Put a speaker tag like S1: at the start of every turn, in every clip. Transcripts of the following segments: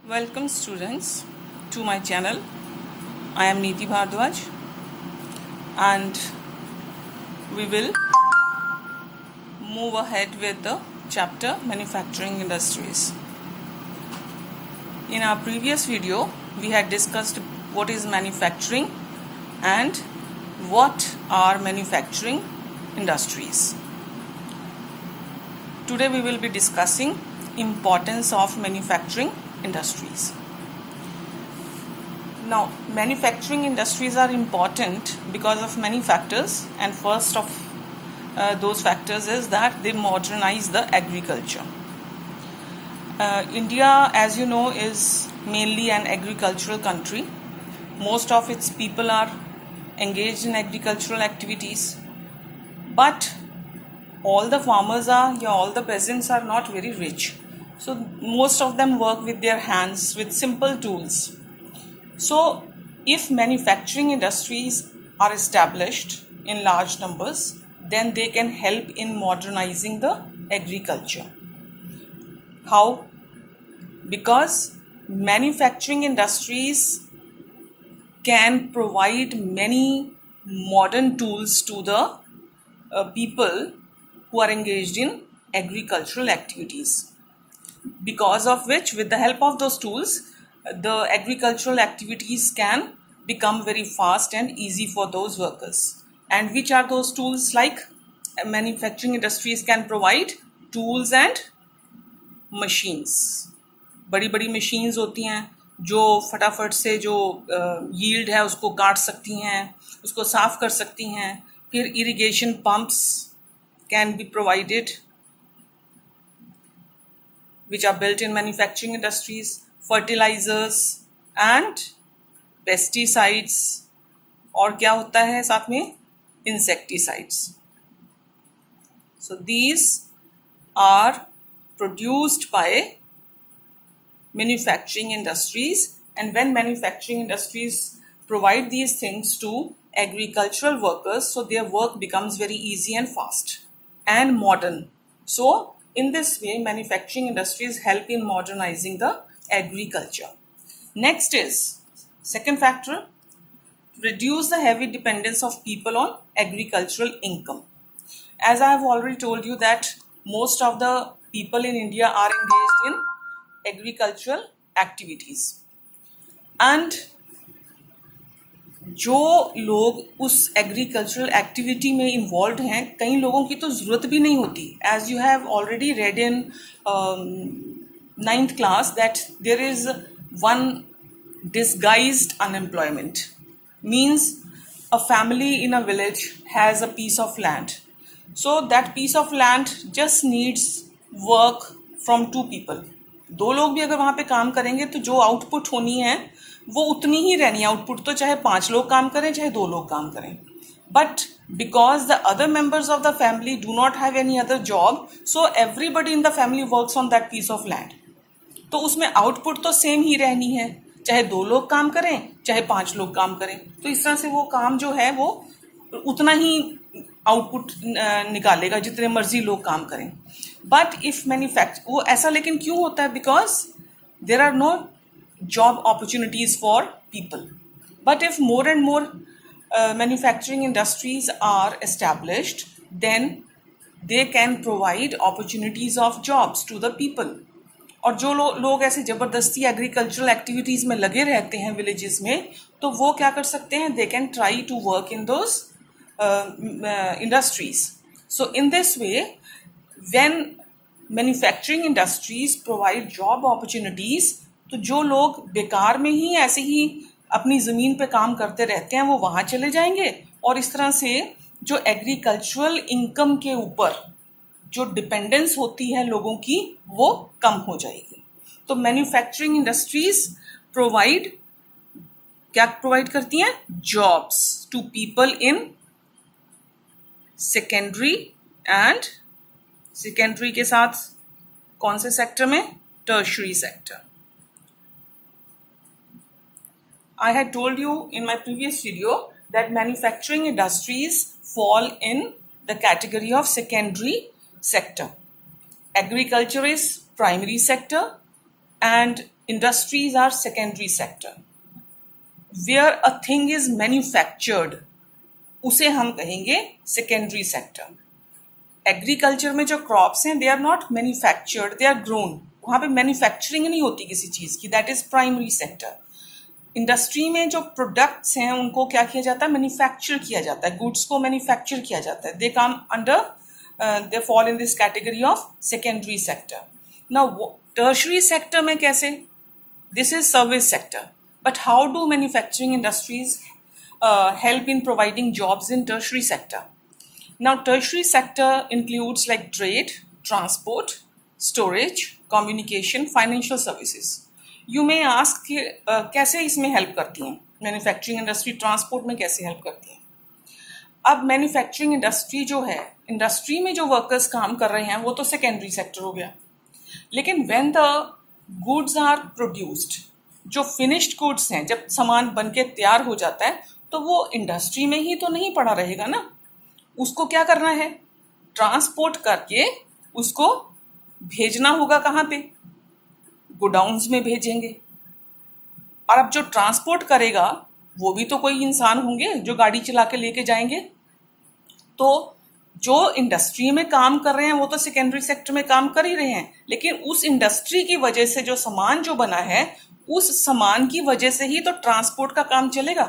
S1: Welcome students to my channel. I am Neeti Bhardwaj and we will move ahead with the chapter Manufacturing Industries. In our previous video, we had discussed what is manufacturing and what are manufacturing industries. Today we will be discussing importance of manufacturing industries. Now, manufacturing industries are important because of many factors, and first of those factors is that they modernize the agriculture. India, as you know, is mainly an agricultural country. Most of its people are engaged in agricultural activities, but all the farmers all the peasants are not very rich. So most of them work with their hands, with simple tools. So if manufacturing industries are established in large numbers, then they can help in modernizing the agriculture. How? Because manufacturing industries can provide many modern tools to the people who are engaged in agricultural activities, because of which, with the help of those tools, the agricultural activities can become very fast and easy for those workers. And which are those tools? Like manufacturing industries can provide tools and machines. बड़ी बड़ी machines होती हैं जो फटाफट से जो yield है उसको काट सकती हैं, उसको साफ कर सकती हैं. फिर irrigation pumps can be provided, which are built in manufacturing industries, fertilizers and pesticides, और क्या होता है साथ में? Insecticides. So these are produced by manufacturing industries, and when manufacturing industries provide these things to agricultural workers, so their work becomes very easy and fast and modern. So in this way, manufacturing industries help in modernizing the agriculture. Next is second factor, reduce the heavy dependence of people on agricultural income. As I have already told you that most of the people in India are engaged in agricultural activities, and जो लोग उस agricultural activity में involve हैं, कई लोगों की तो ज़रूरत भी नहीं होती. As you have already read in 9th class that there is one disguised unemployment. Means a family in a village has a piece of land. So that piece of land just needs work from two people. दो लोग भी अगर वहाँ पे काम करेंगे तो जो आउटपुट होनी है वो उतनी ही रहनी है. आउटपुट तो चाहे 5 लोग काम करें चाहे 2 लोग काम करें. But because the other members of the family do not have any other job, so everybody in the family works on that piece of land. तो उसमें आउटपुट तो सेम ही रहनी है, चाहे 2 लोग काम करें चाहे 5 लोग काम करें. तो इस तरह से वो काम जो है वो उतना ही आउटपुट निकालेगा जितने मर्जी लोग काम करें. बट इफ मैन्युफैक्चर वो ऐसा लेकिन क्यों होता है? Because there are no job opportunities for people. But if more and more manufacturing industries are established, then they can provide opportunities of jobs to the people. और जो लोग ऐसे ज़बरदस्ती एग्रीकल्चरल एक्टिविटीज़ में लगे रहते हैं विलेजेस में, तो वो क्या कर सकते हैं? They can try to work in those industries. So in this way, when manufacturing industries provide job opportunities, तो जो लोग बेकार में ही ऐसे ही अपनी ज़मीन पे काम करते रहते हैं वो वहाँ चले जाएंगे, और इस तरह से जो एग्रीकल्चरल इनकम के ऊपर जो डिपेंडेंस होती है लोगों की वो कम हो जाएगी. तो मैन्युफैक्चरिंग इंडस्ट्रीज क्या प्रोवाइड करती हैं? Jobs to people in secondary, and secondary के साथ कौन से सेक्टर में? Tertiary sector. I had told you in my previous video that manufacturing industries fall in the category of secondary sector. Agriculture is primary sector and Industries are secondary sector. Where a thing is manufactured, उसे हम कहेंगे secondary sector. Agriculture में जो crops हैं, they are not manufactured, they are grown. वहाँ पे manufacturing नहीं होती किसी चीज़ की, that is primary sector. Industry में जो प्रोडक्ट्स हैं उनको क्या किया जाता है, मैन्युफैक्चर किया जाता है, गुड्स को मैन्युफैक्चर किया जाता है. They come under, they fall in this category of secondary sector. Now tertiary sector में कैसे, this is service sector. But how do manufacturing industries help in providing jobs in tertiary sector? Now, tertiary sector includes like trade, transport, storage, communication, financial services. You may ask कि कैसे इसमें help करती हैं manufacturing industry, transport में कैसे help करती हैं. अब मैन्युफैक्चरिंग इंडस्ट्री जो है, इंडस्ट्री में जो वर्कर्स काम कर रहे हैं वो तो सेकेंडरी सेक्टर हो गया. लेकिन when the goods are produced, जो फिनिश्ड गुड्स हैं, जब सामान बन के तैयार हो जाता है तो वो इंडस्ट्री में ही तो नहीं पड़ा रहेगा ना. उसको क्या करना है, ट्रांसपोर्ट करके उसको भेजना होगा. कहाँ पे, गोडाउन्स में भेजेंगे. और अब जो ट्रांसपोर्ट करेगा वो भी तो कोई इंसान होंगे जो गाड़ी चला के लेके जाएंगे. तो जो इंडस्ट्री में काम कर रहे हैं वो तो सेकेंडरी सेक्टर में काम कर ही रहे हैं, लेकिन उस इंडस्ट्री की वजह से जो सामान जो बना है, उस सामान की वजह से ही तो ट्रांसपोर्ट का काम चलेगा.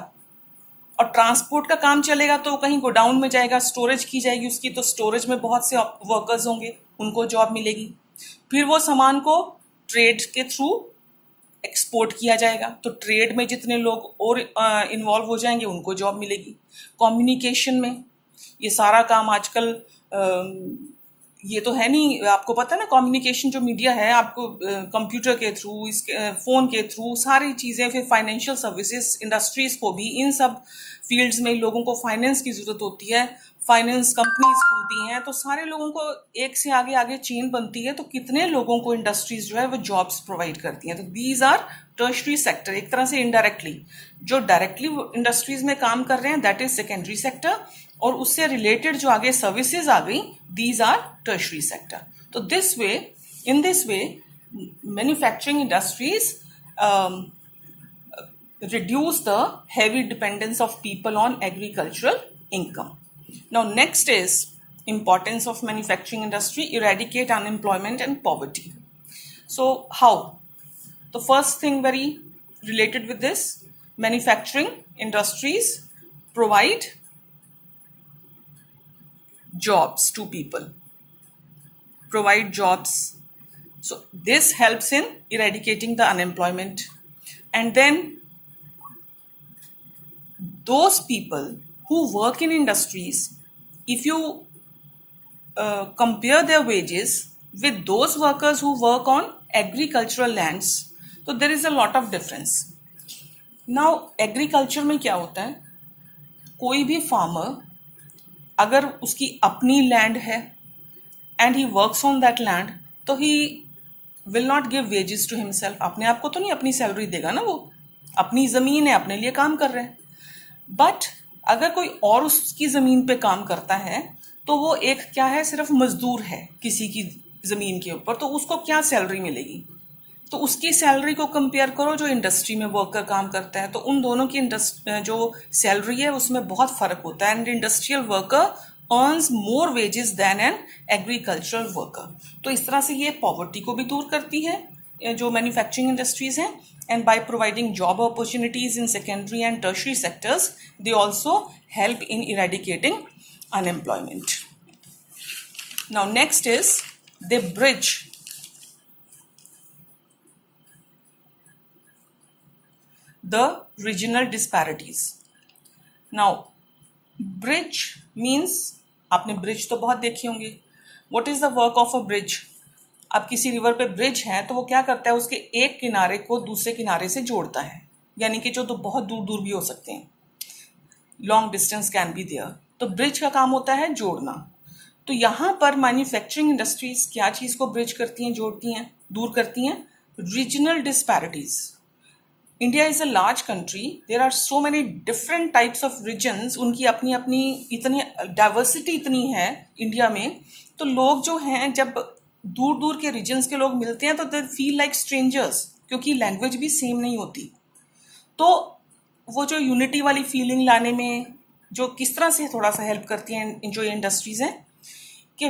S1: और ट्रांसपोर्ट का काम चलेगा तो कहीं गोडाउन में जाएगा, स्टोरेज की जाएगी उसकी, तो स्टोरेज में बहुत से वर्कर्स होंगे, उनको जॉब मिलेगी. फिर वो सामान को ट्रेड के थ्रू एक्सपोर्ट किया जाएगा, तो ट्रेड में जितने लोग और इन्वॉल्व हो जाएंगे उनको जॉब मिलेगी. कम्युनिकेशन में ये सारा काम आजकल ये तो है नहीं, आपको पता है ना, कम्युनिकेशन जो मीडिया है, आपको कंप्यूटर के थ्रू, इसके फ़ोन के थ्रू सारी चीज़ें. फिर फाइनेंशियल सर्विसेज, इंडस्ट्रीज़ को भी इन सब फील्ड्स में लोगों को फाइनेंस की ज़रूरत होती है. फाइनेंस कंपनीज खुलती हैं तो सारे लोगों को एक से आगे आगे चेन बनती है, तो कितने लोगों को इंडस्ट्रीज जो है वो जॉब्स प्रोवाइड करती हैं. तो दीज आर टर्शरी सेक्टर. एक तरह से इनडायरेक्टली, जो डायरेक्टली इंडस्ट्रीज में काम कर रहे हैं दैट इज सेकेंडरी सेक्टर, और उससे रिलेटेड जो आगे सर्विसेज आ गई, दीज आर टर्शरी सेक्टर. तो this way, in this way manufacturing industries reduce the heavy dependence of people on agricultural income. Now, next is importance of manufacturing industry, eradicate unemployment and poverty. So, how? The first thing very related with this, manufacturing industries provide jobs to people, provide jobs. So, this helps in eradicating the unemployment. And then those people who work in industries, if you compare their wages with those workers who work on agricultural lands, so there is a lot of difference. Now, agriculture में क्या होता है, कोई भी farmer अगर उसकी अपनी land है and he works on that land, तो he will not give wages to himself. अपने आप को तो नहीं अपनी सैलरी देगा ना, वो अपनी ज़मीन है, अपने लिए काम कर रहे हैं. बट अगर कोई और उसकी ज़मीन पे काम करता है तो वो एक क्या है, सिर्फ मजदूर है किसी की ज़मीन के ऊपर, तो उसको क्या सैलरी मिलेगी. तो उसकी सैलरी को कंपेयर करो जो इंडस्ट्री में वर्कर काम करता है, तो उन दोनों की जो सैलरी है उसमें बहुत फ़र्क होता है. And industrial worker earns more wages than an agricultural worker. तो इस तरह से ये पॉवर्टी को भी दूर करती है जो मैन्युफैक्चरिंग इंडस्ट्रीज़ हैं. And by providing job opportunities in secondary and tertiary sectors, they also help in eradicating unemployment. Now, next is they bridge the regional disparities. Now, bridge means, आपने bridge तो बहुत देखे होंगे. What is the work of a bridge? अब किसी river पे bridge है तो वो क्या करता है, उसके एक किनारे को दूसरे किनारे से जोड़ता है, यानी कि जो तो बहुत दूर दूर भी हो सकते हैं, long distance can be there. तो ब्रिज का काम होता है जोड़ना. तो यहाँ पर मैन्युफैक्चरिंग इंडस्ट्रीज क्या चीज़ को ब्रिज करती हैं, जोड़ती हैं, दूर करती हैं, regional disparities. India is a large country, there are so many different types of regions, उनकी अपनी अपनी इतनी डाइवर्सिटी इतनी है इंडिया में. तो लोग जो हैं, जब दूर दूर के रीजन्स के लोग मिलते हैं तो दे फील लाइक स्ट्रेंजर्स. क्योंकि लैंग्वेज भी सेम नहीं होती। तो वो जो यूनिटी वाली फीलिंग लाने में जो किस तरह से थोड़ा सा हेल्प करती हैं जो इंडस्ट्रीज़ हैं कि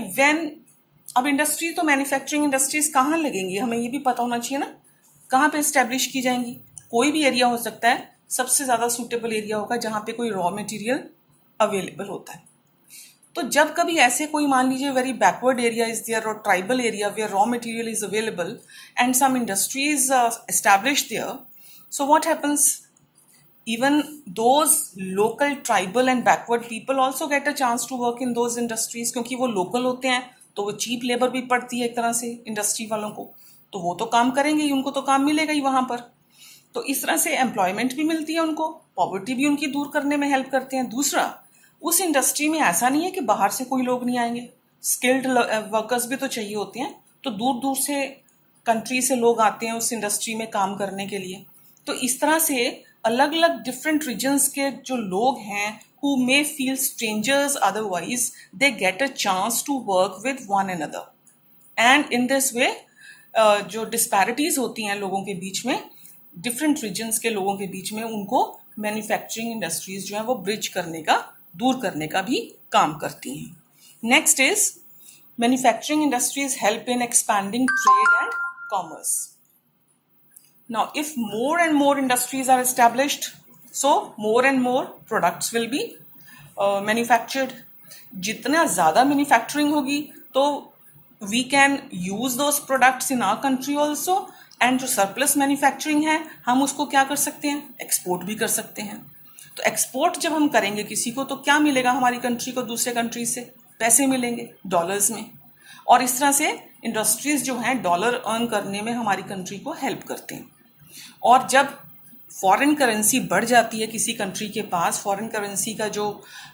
S1: अब इंडस्ट्री तो मैन्युफैक्चरिंग इंडस्ट्रीज कहाँ लगेंगी, हमें ये भी पता होना चाहिए ना, कहाँ पे इस्टेब्लिश की जाएंगी। कोई भी एरिया हो सकता है, सबसे ज़्यादा सूटेबल एरिया होगा जहाँ पे कोई रॉ मटेरियल अवेलेबल होता है। तो जब कभी ऐसे कोई मान लीजिए very backward area is there और tribal area where raw material is available and some industries established there, so what happens, even those local tribal and backward people also get a chance to work in those industries, क्योंकि वो local होते हैं तो वो cheap labour भी पड़ती है एक तरह से इंडस्ट्री वालों को, तो वो तो काम करेंगे ही, उनको तो काम मिलेगा ही वहाँ पर। तो इस तरह से एम्प्लॉयमेंट भी मिलती है उनको, पॉवर्टी भी उनकी दूर करने में हेल्प करते हैं। दूसरा, उस इंडस्ट्री में ऐसा नहीं है कि बाहर से कोई लोग नहीं आएंगे, स्किल्ड वर्कर्स भी तो चाहिए होते हैं, तो दूर दूर से कंट्री से लोग आते हैं उस इंडस्ट्री में काम करने के लिए। तो इस तरह से अलग अलग डिफरेंट रीजन्स के जो लोग हैं who may feel strangers otherwise, they get a chance to work with one another, and in this way जो disparities होती हैं लोगों के बीच में, डिफरेंट रीजन्स के लोगों के बीच में, उनको मैन्युफैक्चरिंग इंडस्ट्रीज जो है वो ब्रिज करने का, दूर करने का भी काम करती हैं। Next is manufacturing industries help in expanding trade and commerce. Now, if more and more industries are established, so more and more products will be manufactured. जितना ज़्यादा manufacturing होगी तो we can use those products in our country also, and जो surplus manufacturing है हम उसको क्या कर सकते हैं, एक्सपोर्ट भी कर सकते हैं। तो एक्सपोर्ट जब हम करेंगे किसी को तो क्या मिलेगा हमारी कंट्री को दूसरे कंट्री से, पैसे मिलेंगे डॉलर्स में, और इस तरह से इंडस्ट्रीज जो हैं डॉलर अर्न करने में हमारी कंट्री को हेल्प करते हैं। और जब फॉरेन करेंसी बढ़ जाती है किसी कंट्री के पास, फॉरेन करेंसी का जो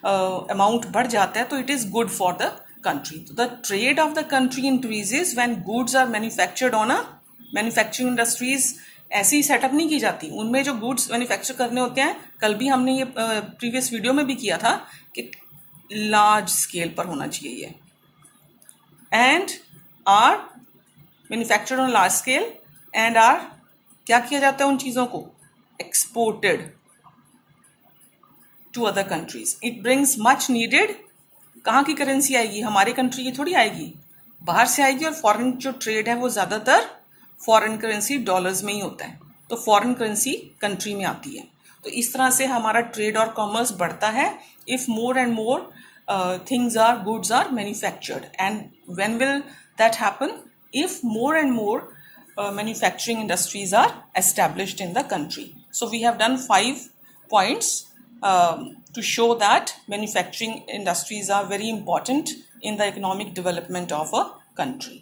S1: अमाउंट बढ़ जाता है, तो it is good for the country. तो the trade of the country increases when goods are manufactured on a manufacturing industries ऐसी ही सेटअप नहीं की जाती, उनमें जो गुड्स मैन्युफैक्चर करने होते हैं, कल भी हमने ये प्रीवियस वीडियो में भी किया था कि लार्ज स्केल पर होना चाहिए ये, and are manufactured on large scale and are क्या किया जाता है उन चीज़ों को, exported to other countries. It brings much needed, कहाँ की करेंसी आएगी, हमारे कंट्री की थोड़ी आएगी, बाहर से आएगी, और फॉरेन जो ट्रेड है वो ज़्यादातर फॉरेन करेंसी डॉलर्स में ही होता है, तो फॉरेन करेंसी कंट्री में आती है। तो इस तरह से हमारा ट्रेड और कॉमर्स बढ़ता है if more and more things are, goods are manufactured. And when will that happen, if more and more manufacturing industries are established in the country. So we have done 5 points to show that manufacturing industries are very important in the economic development of a country.